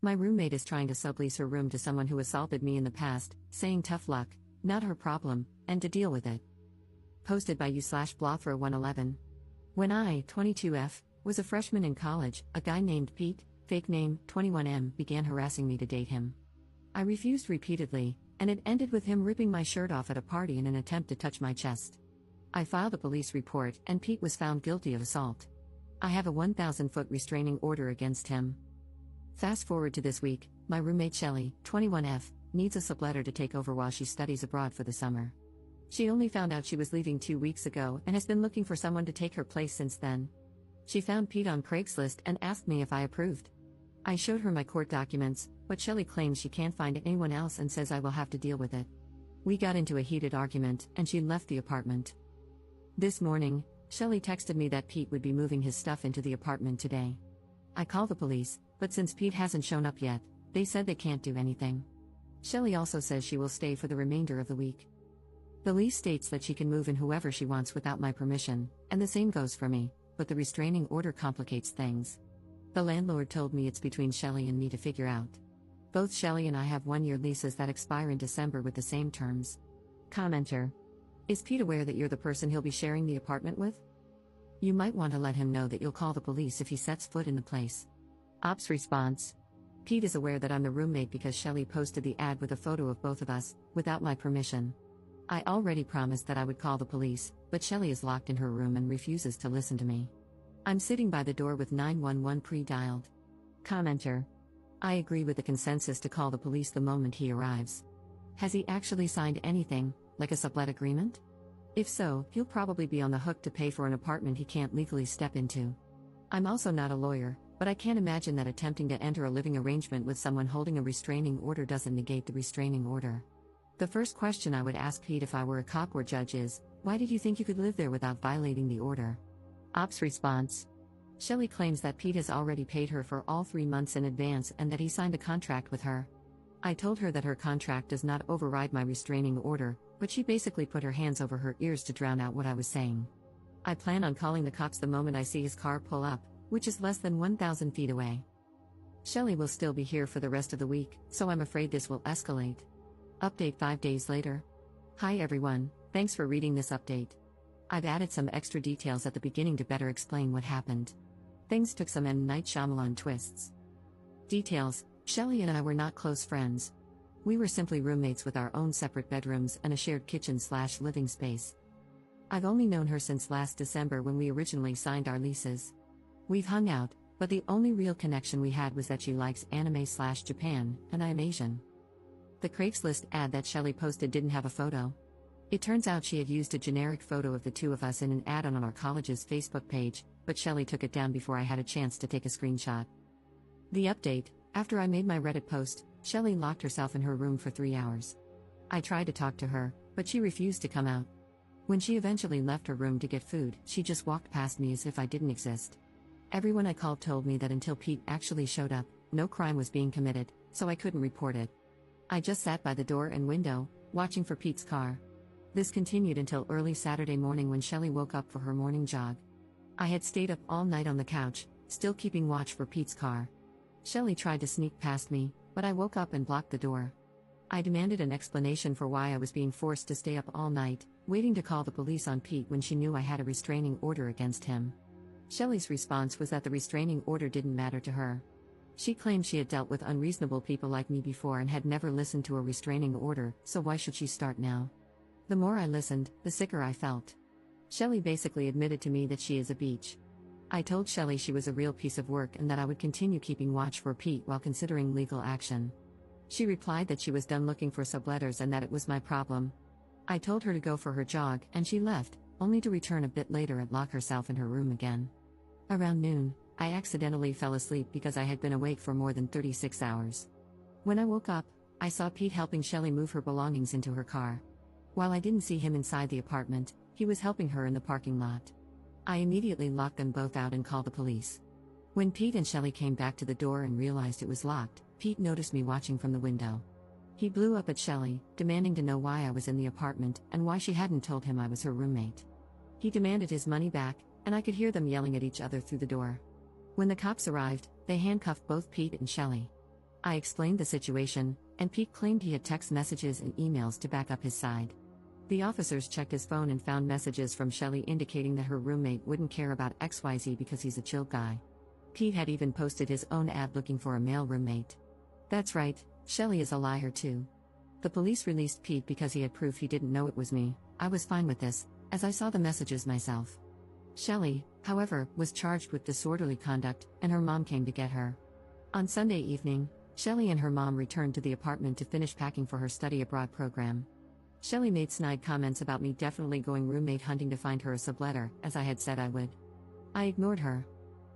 My roommate is trying to sublease her room to someone who assaulted me in the past, saying tough luck, not her problem, and to deal with it. Posted by you/Blothra111. When I, 22F, was a freshman in college, a guy named Pete, fake name 21M, began harassing me to date him. I refused repeatedly, and it ended with him ripping my shirt off at a party in an attempt to touch my chest. I filed a police report, and Pete was found guilty of assault. I have a 1,000-foot restraining order against him. Fast forward to this week, my roommate Shelly, 21F, needs a subletter to take over while she studies abroad for the summer. She only found out she was leaving 2 weeks ago and has been looking for someone to take her place since then. She found Pete on Craigslist and asked me if I approved. I showed her my court documents, but Shelly claims she can't find anyone else and says I will have to deal with it. We got into a heated argument, and she left the apartment. This morning, Shelly texted me that Pete would be moving his stuff into the apartment today. I called the police, but since Pete hasn't shown up yet, they said they can't do anything. Shelly also says she will stay for the remainder of the week. The lease states that she can move in whoever she wants without my permission, and the same goes for me, but the restraining order complicates things. The landlord told me it's between Shelly and me to figure out. Both Shelly and I have 1-year leases that expire in December with the same terms. Commenter. Is Pete aware that you're the person he'll be sharing the apartment with? You might want to let him know that you'll call the police if he sets foot in the place. Ops response. Pete is aware that I'm the roommate because Shelly posted the ad with a photo of both of us, without my permission. I already promised that I would call the police, but Shelly is locked in her room and refuses to listen to me. I'm sitting by the door with 911 pre-dialed. Commenter. I agree with the consensus to call the police the moment he arrives. Has he actually signed anything, like a sublet agreement? If so, he'll probably be on the hook to pay for an apartment he can't legally step into. I'm also not a lawyer, but I can't imagine that attempting to enter a living arrangement with someone holding a restraining order doesn't negate the restraining order. The first question I would ask Pete if I were a cop or judge is, why did you think you could live there without violating the order? Ops response. Shelly claims that Pete has already paid her for all 3 months in advance and that he signed a contract with her. I told her that her contract does not override my restraining order, but she basically put her hands over her ears to drown out what I was saying. I plan on calling the cops the moment I see his car pull up, which is less than 1,000 feet away. Shelly will still be here for the rest of the week, so I'm afraid this will escalate. Update 5 days later. Hi everyone, thanks for reading this update. I've added some extra details at the beginning to better explain what happened. Things took some M. Night Shyamalan twists. Details: Shelly and I were not close friends. We were simply roommates with our own separate bedrooms and a shared kitchen/living space. I've only known her since last December when we originally signed our leases. We've hung out, but the only real connection we had was that she likes anime/Japan, and I am Asian. The Craigslist ad that Shelly posted didn't have a photo. It turns out she had used a generic photo of the two of us in an ad on our college's Facebook page, but Shelly took it down before I had a chance to take a screenshot. The update: after I made my Reddit post, Shelly locked herself in her room for 3 hours. I tried to talk to her, but she refused to come out. When she eventually left her room to get food, she just walked past me as if I didn't exist. Everyone I called told me that until Pete actually showed up, no crime was being committed, so I couldn't report it. I just sat by the door and window, watching for Pete's car. This continued until early Saturday morning when Shelly woke up for her morning jog. I had stayed up all night on the couch, still keeping watch for Pete's car. Shelly tried to sneak past me, but I woke up and blocked the door. I demanded an explanation for why I was being forced to stay up all night, waiting to call the police on Pete when she knew I had a restraining order against him. Shelly's response was that the restraining order didn't matter to her. She claimed she had dealt with unreasonable people like me before and had never listened to a restraining order, so why should she start now? The more I listened, the sicker I felt. Shelly basically admitted to me that she is a beach. I told Shelly she was a real piece of work and that I would continue keeping watch for Pete while considering legal action. She replied that she was done looking for subletters and that it was my problem. I told her to go for her jog, and she left, only to return a bit later and lock herself in her room again. Around noon, I accidentally fell asleep because I had been awake for more than 36 hours. When I woke up, I saw Pete helping Shelly move her belongings into her car. While I didn't see him inside the apartment, he was helping her in the parking lot. I immediately locked them both out and called the police. When Pete and Shelly came back to the door and realized it was locked, Pete noticed me watching from the window. He blew up at Shelly, demanding to know why I was in the apartment and why she hadn't told him I was her roommate. He demanded his money back, and I could hear them yelling at each other through the door. When the cops arrived, they handcuffed both Pete and Shelly. I explained the situation, and Pete claimed he had text messages and emails to back up his side. The officers checked his phone and found messages from Shelley indicating that her roommate wouldn't care about XYZ because he's a chill guy. Pete had even posted his own ad looking for a male roommate. That's right, Shelley is a liar too. The police released Pete because he had proof he didn't know it was me. I was fine with this, as I saw the messages myself. Shelley, however, was charged with disorderly conduct, and her mom came to get her. On Sunday evening, Shelley and her mom returned to the apartment to finish packing for her study abroad program. Shelley made snide comments about me definitely going roommate hunting to find her a subletter, as I had said I would. I ignored her.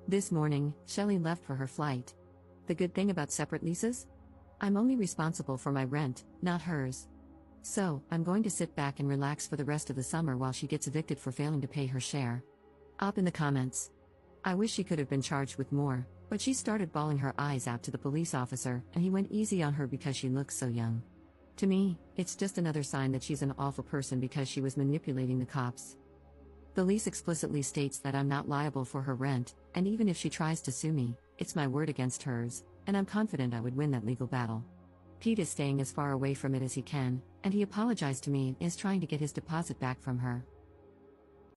This morning, Shelley left for her flight. The good thing about separate leases? I'm only responsible for my rent, not hers. So, I'm going to sit back and relax for the rest of the summer while she gets evicted for failing to pay her share. Up in the comments. I wish she could have been charged with more, but she started bawling her eyes out to the police officer, and he went easy on her because she looks so young. To me, it's just another sign that she's an awful person because she was manipulating the cops. The lease explicitly states that I'm not liable for her rent, and even if she tries to sue me, it's my word against hers, and I'm confident I would win that legal battle. Pete is staying as far away from it as he can, and he apologized to me and is trying to get his deposit back from her.